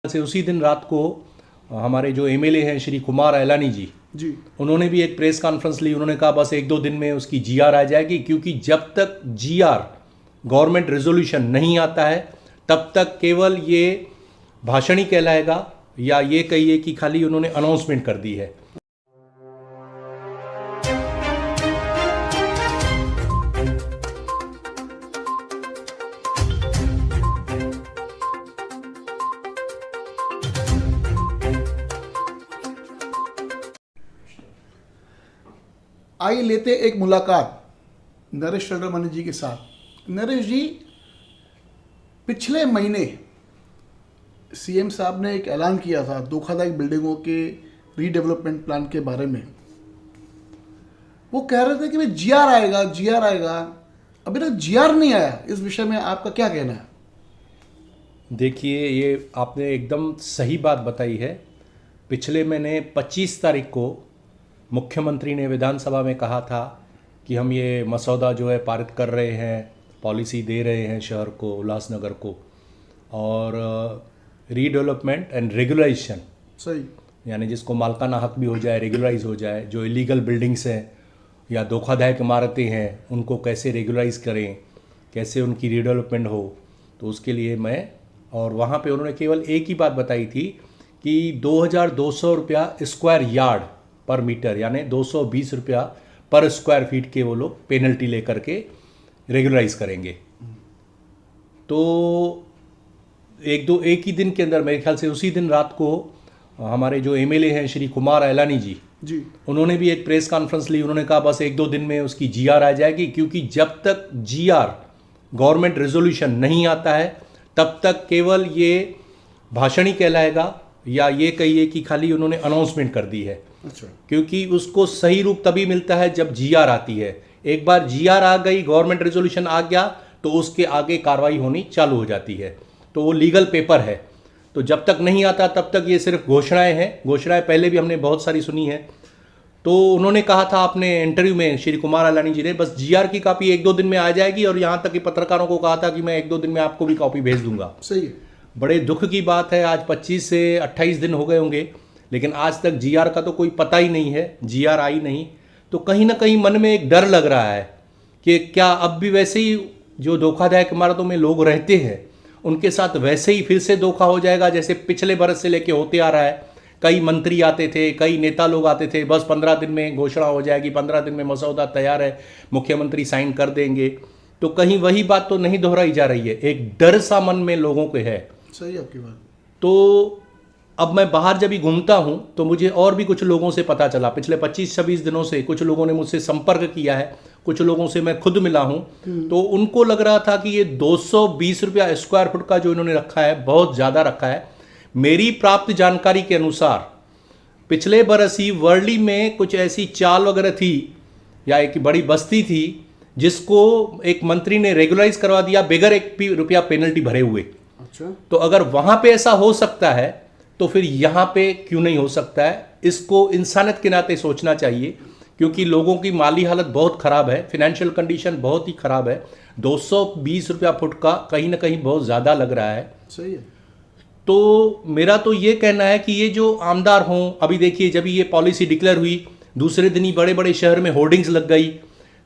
से उसी दिन रात को हमारे जो एमएलए हैं श्री कुमार अयलानी जी उन्होंने भी एक प्रेस कॉन्फ्रेंस ली। उन्होंने कहा बस एक दो दिन में उसकी जीआर आ जाएगी, क्योंकि जब तक जीआर गवर्नमेंट रेजोल्यूशन नहीं आता है तब तक केवल ये भाषण ही कहलाएगा, या ये कहिए कि खाली उन्होंने अनाउंसमेंट कर दी है। आइए लेते एक मुलाकात नरेश चंद्रमानी जी के साथ। नरेश जी, पिछले महीने सीएम साहब ने एक ऐलान किया था धोखादायक बिल्डिंगों के रीडेवलपमेंट प्लान के बारे में। वो कह रहे थे कि भाई जीआर आएगा, जीआर आएगा। अभी तक जीआर नहीं आया। इस विषय में आपका क्या कहना है? देखिए, ये आपने एकदम सही बात बताई है। पिछले महीने 25 तारीख को मुख्यमंत्री ने विधानसभा में कहा था कि हम ये मसौदा जो है पारित कर रहे हैं, पॉलिसी दे रहे हैं शहर को, उल्लासनगर को, और रीडेवलपमेंट एंड रेगुलाइजेशन, सही, यानी जिसको मालकाना हक भी हो जाए, रेगुलाइज हो जाए। जो इलीगल बिल्डिंग्स हैं या धोखादायक इमारतें हैं उनको कैसे रेगुलाइज करें, कैसे उनकी रीडेवलपमेंट हो। तो उसके लिए मैं, और वहाँ पे उन्होंने केवल एक ही बात बताई थी कि 2200 रुपया स्क्वायर यार्ड पर मीटर, यानी 220 रुपया पर स्क्वायर फीट के वो लोग पेनल्टी लेकर के रेगुलराइज करेंगे। तो एक ही दिन के अंदर, मेरे ख्याल से उसी दिन रात को हमारे जो एमएलए हैं श्री कुमार अयलानी जी उन्होंने भी एक प्रेस कॉन्फ्रेंस ली। उन्होंने कहा बस एक दो दिन में उसकी जीआर आ जाएगी, क्योंकि जब तक जीआर गवर्नमेंट रेजोल्यूशन नहीं आता है तब तक केवल ये भाषण ही कहलाएगा, या ये कहिए कि खाली उन्होंने अनाउंसमेंट कर दी है। अच्छा। क्योंकि उसको सही रूप तभी मिलता है जब जीआर आती है। एक बार जीआर आ गई, गवर्नमेंट रेजोल्यूशन आ गया, तो उसके आगे कार्रवाई होनी चालू हो जाती है। तो वो लीगल पेपर है। तो जब तक नहीं आता तब तक ये सिर्फ घोषणाएं हैं। घोषणाएं पहले भी हमने बहुत सारी सुनी है। तो उन्होंने कहा था अपने इंटरव्यू में, श्री कुमार अयलानी जी ने, बस जीआर की कॉपी एक दो दिन में आ जाएगी, और यहाँ तक कि पत्रकारों को कहा था कि मैं एक दो दिन में आपको भी कॉपी भेज दूंगा। सही है। बड़े दुख की बात है, आज 25 से 28 दिन हो गए होंगे, लेकिन आज तक जीआर का तो कोई पता ही नहीं है, जीआर आई नहीं। तो कहीं ना कहीं मन में एक डर लग रहा है कि क्या अब भी वैसे ही जो धोखादायक इमारतों में लोग रहते हैं उनके साथ वैसे ही फिर से धोखा हो जाएगा जैसे पिछले बरस से लेके होते आ रहा है। कई मंत्री आते थे, कई नेता लोग आते थे, बस 15 दिन में घोषणा हो जाएगी, 15 दिन में मसौदा तैयार है, मुख्यमंत्री साइन कर देंगे। तो कहीं वही बात तो नहीं दोहराई जा रही है। एक डर सा मन में लोगों के है। सही आपकी बात। तो अब मैं बाहर जब भी घूमता हूं तो मुझे और भी कुछ लोगों से पता चला, पिछले 25-26 दिनों से कुछ लोगों ने मुझसे संपर्क किया है, कुछ लोगों से मैं खुद मिला हूं। तो उनको लग रहा था कि ये 220 रुपया स्क्वायर फुट का जो इन्होंने रखा है बहुत ज़्यादा रखा है। मेरी प्राप्त जानकारी के अनुसार पिछले बरस ही वर्ली में कुछ ऐसी चाल वगैरह थी, या एक बड़ी बस्ती थी जिसको एक मंत्री ने रेगुलाइज करवा दिया बगैर एक रुपया पेनल्टी भरे हुए। अच्छा। तो अगर वहां पे ऐसा हो सकता है तो फिर यहां पे क्यों नहीं हो सकता है? इसको इंसानियत के नाते सोचना चाहिए, क्योंकि लोगों की माली हालत बहुत खराब है, फिनेंशियल कंडीशन बहुत ही खराब है। 220 रुपया फुट का कहीं ना कहीं बहुत ज़्यादा लग रहा है। सही है। तो मेरा तो ये कहना है कि ये जो आमदार हों, अभी देखिए जब ये पॉलिसी डिक्लेयर हुई दूसरे दिन ही बड़े बड़े शहर में होर्डिंग्स लग गई।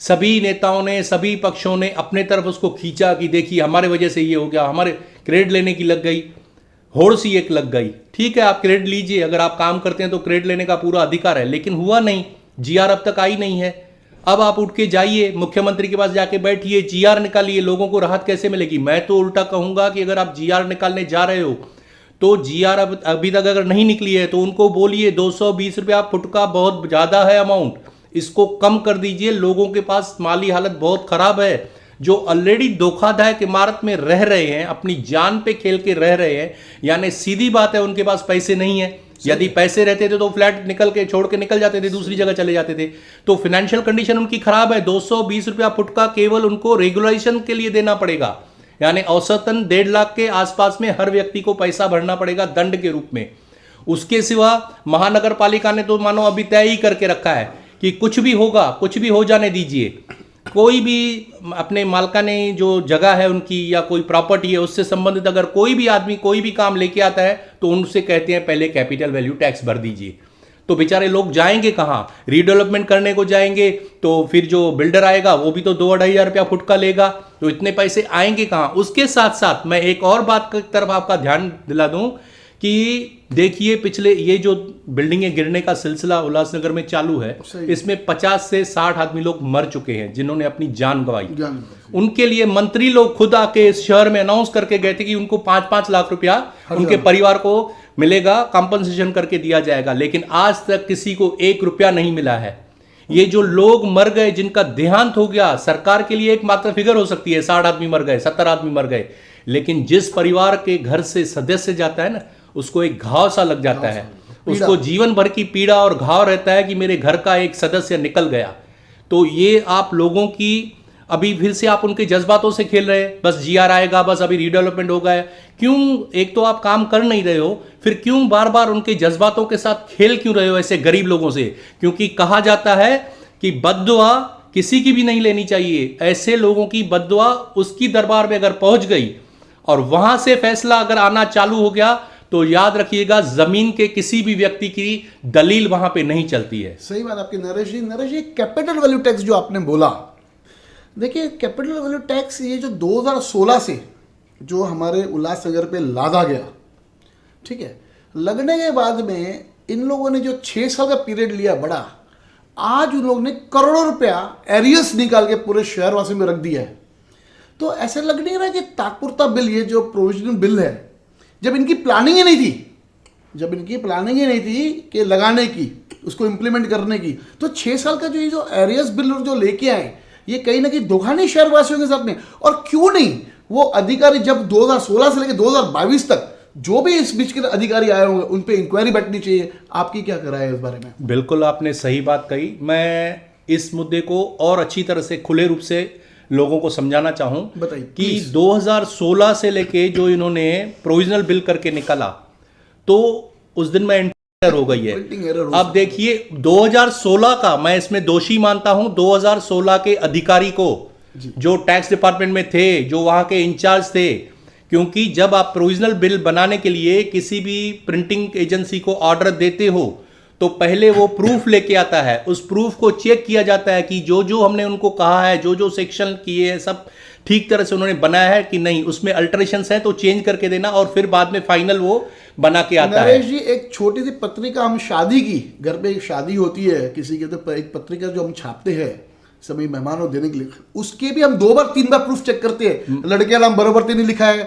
सभी नेताओं ने, सभी पक्षों ने अपने तरफ उसको खींचा कि देखिए हमारे वजह से ये हो गया, हमारे क्रेडिट लेने की लग गई, होड़ सी एक लग गई। ठीक है, आप क्रेडिट लीजिए, अगर आप काम करते हैं तो क्रेडिट लेने का पूरा अधिकार है, लेकिन हुआ नहीं। जीआर अब तक आई नहीं है। अब आप उठ के जाइए, मुख्यमंत्री के पास जाके बैठिए, जीआर निकालिए, लोगों को राहत कैसे मिलेगी? मैं तो उल्टा कहूंगा कि अगर आप जीआर निकालने जा रहे हो तो जीआर अभी तक अगर नहीं निकली है तो उनको बोलिए 220 रुपया फुट का बहुत ज़्यादा है अमाउंट, इसको कम कर दीजिए। लोगों के पास माली हालत बहुत खराब है, जो ऑलरेडी धोखादायक इमारत में रह रहे हैं, अपनी जान पे खेल के रह रहे हैं। यानी सीधी बात है, उनके पास पैसे नहीं है। यदि पैसे रहते थे तो फ्लैट निकल के छोड़ के निकल जाते थे, दूसरी जगह चले जाते थे। तो फाइनेंशियल कंडीशन उनकी खराब है। 220 रुपया फुट का केवल उनको रेगुलेशन के लिए देना पड़ेगा, यानी औसतन 1.5 लाख के आसपास में हर व्यक्ति को पैसा भरना पड़ेगा दंड के रूप में। उसके सिवा महानगर पालिका ने तो मानो अभी तय ही करके रखा है कि कुछ भी होगा, कुछ भी हो जाने दीजिए, कोई भी अपने मालकाने जो जगह है उनकी या कोई प्रॉपर्टी है उससे संबंधित अगर कोई भी आदमी कोई भी काम लेके आता है तो उनसे कहते हैं पहले कैपिटल वैल्यू टैक्स भर दीजिए। तो बेचारे लोग जाएंगे कहाँ? रीडेवलपमेंट करने को जाएंगे तो फिर जो बिल्डर आएगा वो भी तो 2-2,500 रुपया फुट का लेगा, तो इतने पैसे आएंगे कहाँ? उसके साथ साथ मैं एक और बात की तरफ आपका ध्यान दिला दूं कि देखिए पिछले ये जो बिल्डिंगें गिरने का सिलसिला उल्लासनगर में चालू है, इसमें 50 से 60 आदमी लोग मर चुके हैं जिन्होंने अपनी जान गंवाई। उनके लिए मंत्री लोग खुद आके इस शहर में अनाउंस करके गए थे कि उनको 5-5 लाख रुपया उनके परिवार को मिलेगा, कंपनसेशन करके दिया जाएगा, लेकिन आज तक किसी को 1 रुपया नहीं मिला है। ये जो लोग मर गए, जिनका देहांत हो गया, सरकार के लिए एक मात्र फिगर हो सकती है 60 आदमी मर गए, 70 आदमी मर गए, लेकिन जिस परिवार के घर से सदस्य जाता है ना, उसको एक घाव सा लग जाता है, उसको जीवन भर की पीड़ा और घाव रहता है कि मेरे घर का एक सदस्य निकल गया। तो ये आप लोगों की अभी फिर से आप उनके जज्बातों से खेल रहे हैं, बस जीआर आएगा, बस अभी रीडेवलपमेंट होगा है। क्यों? एक तो आप काम कर नहीं रहे हो, फिर क्यों बार बार उनके जज्बातों के साथ खेल क्यों रहे हो ऐसे गरीब लोगों से? क्योंकि कहा जाता है कि बद्दुआ किसी की भी नहीं लेनी चाहिए। ऐसे लोगों की बद्दुआ उसकी दरबार में अगर पहुंच गई और वहां से फैसला अगर आना चालू हो गया तो याद रखिएगा जमीन के किसी भी व्यक्ति की दलील वहां पे नहीं चलती है। सही बात आपकी नरेश जी, कैपिटल वैल्यू टैक्स जो आपने बोला, देखिए कैपिटल वैल्यू टैक्स ये जो 2016 से जो हमारे उल्लासनगर पे लादा गया, ठीक है, लगने के बाद में इन लोगों ने जो 6 साल का पीरियड लिया बड़ा, आज उन लोगों ने करोड़ों रुपया एरियस निकाल के पूरे शहरवासी में रख दिया है। तो ऐसे लग नहीं रहा कि तात्पुरता बिल, ये जो प्रोविजनल बिल है, जब इनकी प्लानिंग ही नहीं थी कि लगाने की, उसको इंप्लीमेंट करने की, तो 6 साल का जो ये जो एरियस बिल जो लेके आए, ये कहीं ना कहीं धोखा नहीं शहरवासियों के साथ में। और क्यों नहीं वो अधिकारी जब 2016 से लेकर 2022 तक जो भी इस बीच के अधिकारी आए होंगे उन पे इंक्वायरी बैठनी चाहिए। आपकी क्या राय है इस बारे में? बिल्कुल आपने सही बात कही। मैं इस मुद्दे को और अच्छी तरह से खुले रूप से लोगों को समझाना चाहूं कि 2016 से लेके जो इन्होंने प्रोविजनल बिल करके निकाला, तो उस दिन में एंटर हो गई है। अब देखिए 2016 का मैं इसमें दोषी मानता हूं 2016 के अधिकारी को, जो टैक्स डिपार्टमेंट में थे, जो वहां के इंचार्ज थे, क्योंकि जब आप प्रोविजनल बिल बनाने के लिए किसी भी प्रिंटिंग एजेंसी को ऑर्डर देते हो तो पहले वो प्रूफ लेके आता है, उस प्रूफ को चेक किया जाता है कि जो जो हमने उनको कहा है, जो जो सेक्शन किए हैं, सब ठीक तरह से उन्होंने बनाया है कि नहीं, उसमें अल्टरेशंस हैं तो चेंज करके देना, और फिर बाद में फाइनल वो बना के आता है। नरेश जी, एक छोटी सी पत्रिका, हम शादी की, घर पे एक शादी होती है किसी के, तो एक पत्रिका जो हम छापते हैं सभी मेहमानों देने के लिए, उसके भी हम 2 बार 3 बार प्रूफ चेक करते हैं। लड़के का नाम बराबर तो नहीं लिखा है,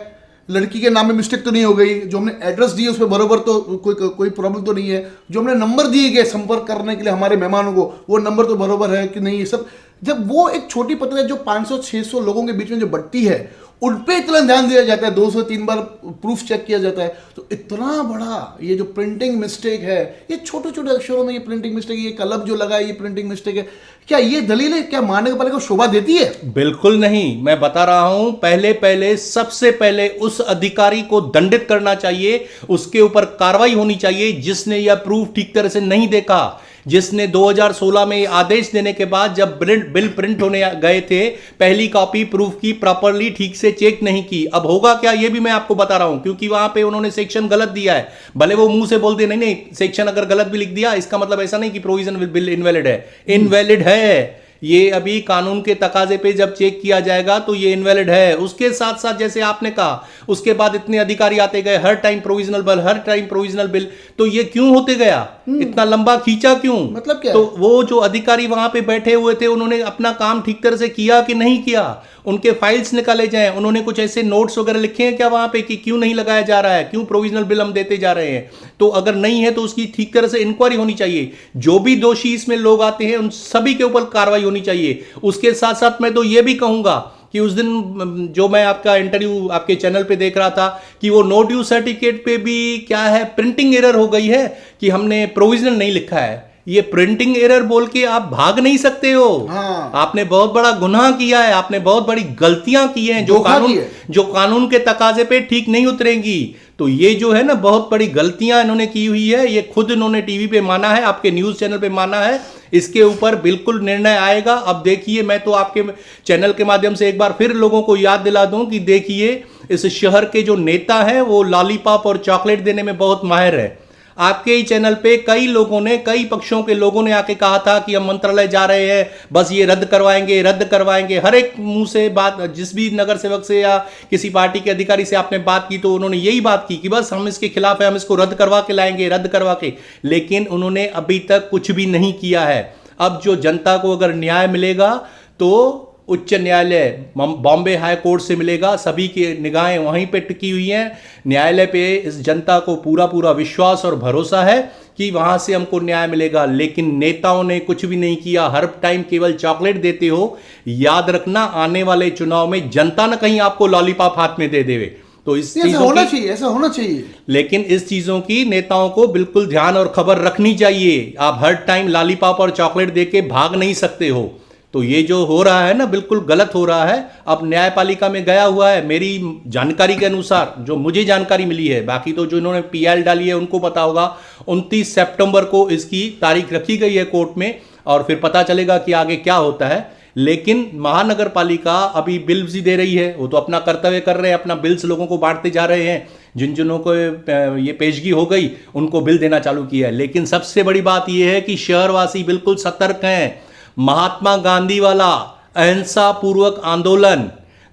लड़की के नाम में मिस्टेक तो नहीं हो गई, जो हमने एड्रेस दिए उसमें बराबर तो कोई प्रॉब्लम तो नहीं है, जो हमने नंबर दिए गए संपर्क करने के लिए हमारे मेहमानों को, वो नंबर तो बराबर है कि नहीं, ये सब। जब वो एक छोटी पत्रिका जो 500-600 लोगों के बीच में जो बढ़ती है, उन पे इतना ध्यान दिया जाता है, 203 बार प्रूफ चेक किया जाता है, तो इतना बड़ा ये जो प्रिंटिंग मिस्टेक है, ये छोटे छोटे अक्षरों में ये प्रिंटिंग मिस्टेक, ये कलम जो लगा है ये प्रिंटिंग मिस्टेक है, क्या ये दलील है? क्या मानने वाले को शोभा देती है? बिल्कुल नहीं। मैं बता रहा हूं, पहले सबसे पहले उस अधिकारी को दंडित करना चाहिए, उसके ऊपर कार्रवाई होनी चाहिए जिसने यह प्रूफ ठीक तरह से नहीं देखा, जिसने 2016 में आदेश देने के बाद जब बिल प्रिंट होने गए थे, पहली कॉपी प्रूफ की प्रॉपरली ठीक से चेक नहीं की। अब होगा क्या ये भी मैं आपको बता रहा हूं, क्योंकि वहां पे उन्होंने सेक्शन गलत दिया है। भले वो मुंह से बोल दे नहीं, सेक्शन अगर गलत भी लिख दिया, इसका मतलब ऐसा नहीं कि प्रोविजन बिल इनवैलिड है। इनवैलिड है, ये अभी कानून के तकाजे पे जब चेक किया जाएगा तो ये इनवैलिड है। उसके साथ साथ जैसे आपने कहा, उसके बाद इतने अधिकारी आते गए, हर टाइम प्रोविजनल बिल, तो ये क्यों होते गया? इतना लंबा खींचा क्यों? मतलब क्या? तो वो जो अधिकारी वहां पे बैठे हुए थे, उन्होंने अपना काम ठीक तरह से किया कि नहीं किया? उनके फाइल्स निकाले जाएं, उन्होंने कुछ ऐसे नोट्स वगैरह लिखे हैं क्या वहां पे कि क्यों नहीं लगाया जा रहा है, क्यों प्रोविजनल बिल हम देते जा रहे हैं? तो अगर नहीं है तो उसकी ठीक तरह से इंक्वायरी होनी चाहिए। जो भी दोषी इसमें लोग आते हैं उन सभी के ऊपर कार्रवाई होनी चाहिए। उसके साथ साथ मैं तो यह भी कहूंगा कि उस दिन जो मैं आपका इंटरव्यू आपके चैनल पे देख रहा था कि वो नो ड्यू सर्टिफिकेट पे भी क्या है, प्रिंटिंग एरर हो गई है कि हमने प्रोविजनल नहीं लिखा है। ये प्रिंटिंग एरर बोल के आप भाग नहीं सकते हो। हाँ। आपने बहुत बड़ा गुनाह किया है, आपने बहुत बड़ी गलतियां की हैं जो कानून के तकाजे पे ठीक नहीं उतरेंगी। तो ये जो है ना बहुत बड़ी गलतियां इन्होंने की हुई है, ये खुद इन्होंने टीवी पे माना है, आपके न्यूज चैनल पे माना है। इसके ऊपर बिल्कुल निर्णय आएगा। अब देखिए, मैं तो आपके चैनल के माध्यम से एक बार फिर लोगों को याद दिला दूं कि देखिए, इस शहर के जो नेता हैं वो लॉलीपॉप और चॉकलेट देने में बहुत माहिर है। आपके ही चैनल पे कई लोगों ने, कई पक्षों के लोगों ने आके कहा था कि हम मंत्रालय जा रहे हैं, बस ये रद्द करवाएंगे, रद्द करवाएंगे। हर एक मुंह से बात, जिस भी नगर सेवक से या किसी पार्टी के अधिकारी से आपने बात की तो उन्होंने यही बात की कि बस हम इसके खिलाफ है, हम इसको रद्द करवा के लाएंगे, रद्द करवा के। लेकिन उन्होंने अभी तक कुछ भी नहीं किया है। अब जो जनता को अगर न्याय मिलेगा तो उच्च न्यायालय, बॉम्बे हाई कोर्ट से मिलेगा। सभी की निगाहें वहीं पे टिकी हुई हैं। न्यायालय पे इस जनता को पूरा पूरा विश्वास और भरोसा है कि वहां से हमको न्याय मिलेगा। लेकिन नेताओं ने कुछ भी नहीं किया, हर टाइम केवल चॉकलेट देते हो। याद रखना, आने वाले चुनाव में जनता न कहीं आपको लॉलीपॉप हाथ में दे देवे। तो इस ऐसा होना चाहिए, ऐसा होना चाहिए। लेकिन इस चीजों की नेताओं को बिल्कुल ध्यान और खबर रखनी चाहिए। आप हर टाइम लॉलीपॉप और चॉकलेट दे के भाग नहीं सकते हो। तो ये जो हो रहा है ना, बिल्कुल गलत हो रहा है। अब न्यायपालिका में गया हुआ है, मेरी जानकारी के अनुसार, जो मुझे जानकारी मिली है, बाकी तो जो इन्होंने पीएल डाली है उनको पता होगा, 29 सितंबर को इसकी तारीख रखी गई है कोर्ट में, और फिर पता चलेगा कि आगे क्या होता है। लेकिन महानगर पालिका अभी बिल्स ही दे रही है, वो तो अपना कर्तव्य कर रहे हैं, अपना बिल्स लोगों को बांटते जा रहे हैं। जिन जिनों को ये पेशगी हो गई उनको बिल देना चालू किया है। लेकिन सबसे बड़ी बात यह है कि शहरवासी बिल्कुल सतर्क हैं। महात्मा गांधी वाला अहिंसा पूर्वक आंदोलन,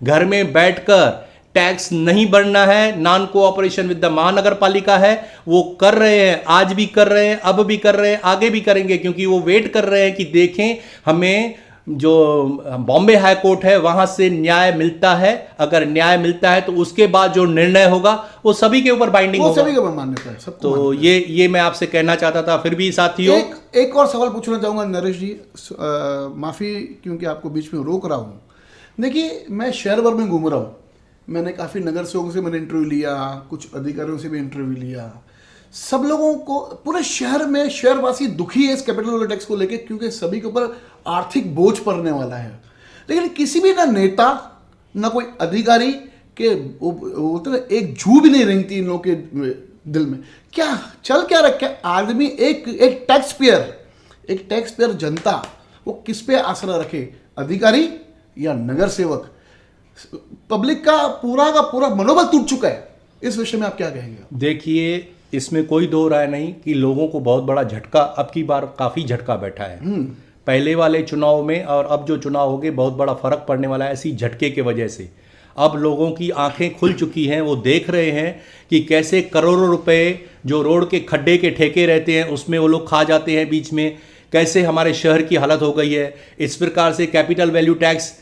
घर में बैठकर टैक्स नहीं भरना है, नॉन कोऑपरेशन विद द महानगर पालिका है, वो कर रहे हैं। आज भी कर रहे हैं, अब भी कर रहे हैं, आगे भी करेंगे, क्योंकि वो वेट कर रहे हैं कि देखें हमें जो बॉम्बे हाई कोर्ट है वहां से न्याय मिलता है। अगर न्याय मिलता है तो उसके बाद जो निर्णय होगा वो सभी के ऊपर बाइंडिंग होगा, सभी के ऊपर मान्यता है, सबको तो ये मैं आपसे कहना चाहता था। फिर भी साथियों, एक और सवाल पूछना चाहूंगा नरेश जी, माफी क्योंकि आपको बीच में रोक रहा हूँ। देखिए, मैं शहर भर में घूम रहा हूँ, मैंने काफ़ी नगर सेवकों से मैंने इंटरव्यू लिया, कुछ अधिकारियों से भी इंटरव्यू लिया। सब लोगों को, पूरे शहर में शहरवासी दुखी है इस कैपिटल टैक्स को लेके, क्योंकि सभी के ऊपर आर्थिक बोझ पड़ने वाला है। लेकिन किसी भी ना नेता, ना कोई अधिकारी के बोलते ना, एक जू भी नहीं रेंगती इन लोगों के दिल में। क्या चल क्या रखा है आदमी, एक टैक्स पेयर जनता, वो किस पे आसरा रखे, अधिकारी या नगर सेवक? पब्लिक का पूरा मनोबल टूट चुका है। इस विषय में आप क्या कहेंगे? देखिए, इसमें कोई दो राय नहीं कि लोगों को बहुत बड़ा झटका, अब की बार काफी झटका बैठा है। पहले वाले चुनाव में और अब जो चुनाव हो गए, बहुत बड़ा फर्क पड़ने वाला है इसी झटके के वजह से। अब लोगों की आंखें खुल चुकी हैं, वो देख रहे हैं कि कैसे करोड़ों रुपए जो रोड के खड्डे के ठेके रहते हैं उसमें वो लोग खा जाते हैं बीच में, कैसे हमारे शहर की हालत हो गई है। इस प्रकार से कैपिटल वैल्यू टैक्स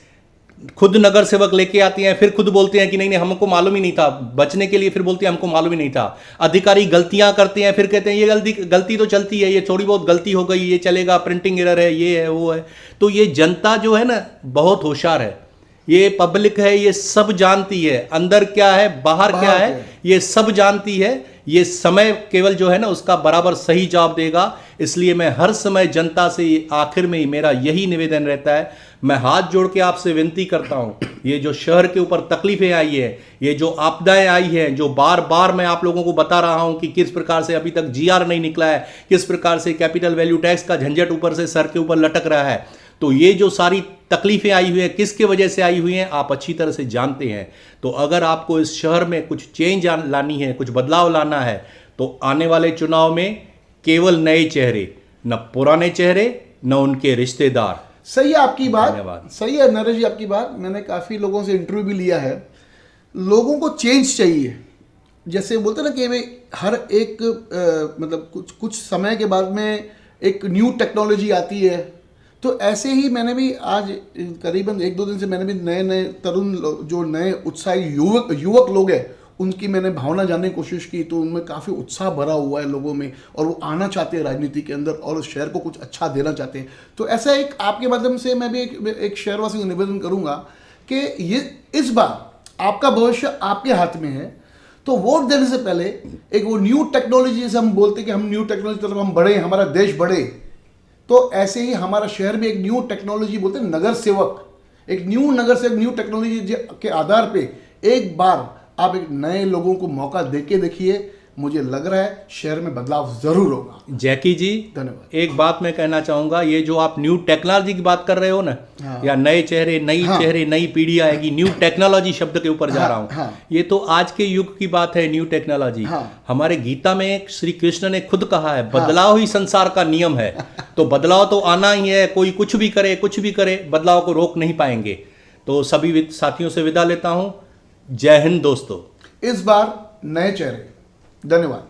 खुद नगर सेवक लेके आते हैं, फिर खुद बोलते हैं कि नहीं हमको मालूम ही नहीं था, बचने के लिए फिर बोलते हैं हमको मालूम ही नहीं था। अधिकारी गलतियां करते हैं, फिर कहते हैं ये गलती तो चलती है, ये थोड़ी बहुत गलती हो गई, ये चलेगा, प्रिंटिंग एरर है, ये है, वो है। तो ये जनता जो है ना बहुत होशियार है, ये पब्लिक है, ये सब जानती है, अंदर क्या है बाहर क्या है ये सब जानती है। ये समय केवल जो है ना उसका बराबर सही जवाब देगा। इसलिए मैं हर समय जनता से आखिर में ही मेरा यही निवेदन रहता है, मैं हाथ जोड़ के आपसे विनती करता हूं, ये जो शहर के ऊपर तकलीफें आई है, ये जो आपदाएं आई हैं, जो बार बार मैं आप लोगों को बता रहा हूं कि किस प्रकार से अभी तक जीआर नहीं निकला है, किस प्रकार से कैपिटल वैल्यू टैक्स का झंझट ऊपर से सर के ऊपर लटक रहा है, तो ये जो सारी तकलीफें आई हुई हैं किसके वजह से आई हुई हैं आप अच्छी तरह से जानते हैं। तो अगर आपको इस शहर में कुछ चेंज लानी है, कुछ बदलाव लाना है, तो आने वाले चुनाव में केवल नए चेहरे, न पुराने चेहरे, न उनके रिश्तेदार। सही है आपकी बात, सही है नरेश जी आपकी बात। मैंने काफ़ी लोगों से इंटरव्यू भी लिया है। लोगों को चेंज चाहिए, जैसे बोलते ना कि भाई हर एक मतलब कुछ समय के बाद में एक न्यू टेक्नोलॉजी आती है, तो ऐसे ही मैंने भी आज करीबन 1-2 दिन से मैंने भी नए तरुण जो नए उत्साही युवक लोग हैं उनकी मैंने भावना जानने की कोशिश की, तो उनमें काफ़ी उत्साह भरा हुआ है लोगों में, और वो आना चाहते हैं राजनीति के अंदर और उस शहर को कुछ अच्छा देना चाहते हैं। तो ऐसा एक आपके माध्यम से मैं भी एक शहरवासी को निवेदन करूंगा कि ये इस बार आपका भविष्य आपके हाथ में है, तो वोट देने से पहले एक वो न्यू टेक्नोलॉजी, जैसे हम बोलते हैं कि हम न्यू टेक्नोलॉजी तरफ हम बढ़े, हमारा देश बढ़े, तो ऐसे ही हमारा शहर में एक न्यू टेक्नोलॉजी बोलते हैं नगर सेवक, एक न्यू नगर सेवक न्यू टेक्नोलॉजी के आधार पे एक बार आप एक नए लोगों को मौका देके देखिए, मुझे लग रहा है शहर में बदलाव जरूर होगा। जैकी जी, धन्यवाद। एक बात मैं कहना चाहूंगा, ये जो आप न्यू टेक्नोलॉजी की बात कर रहे हो ना, हाँ। या नए चेहरे, नई चेहरे, नई पीढ़ी आएगी, न्यू टेक्नोलॉजी शब्द के ऊपर जा रहा हूँ, हाँ। ये तो आज के युग की बात है, न्यू टेक्नोलॉजी। हाँ। हमारे गीता में श्री कृष्ण ने खुद कहा है, बदलाव ही संसार का नियम है। तो बदलाव तो आना ही है, कोई कुछ भी करे, बदलाव को रोक नहीं पाएंगे। तो सभी साथियों से विदा लेता हूं। जय हिंद दोस्तों। इस बार नए चेहरे। धन्यवाद।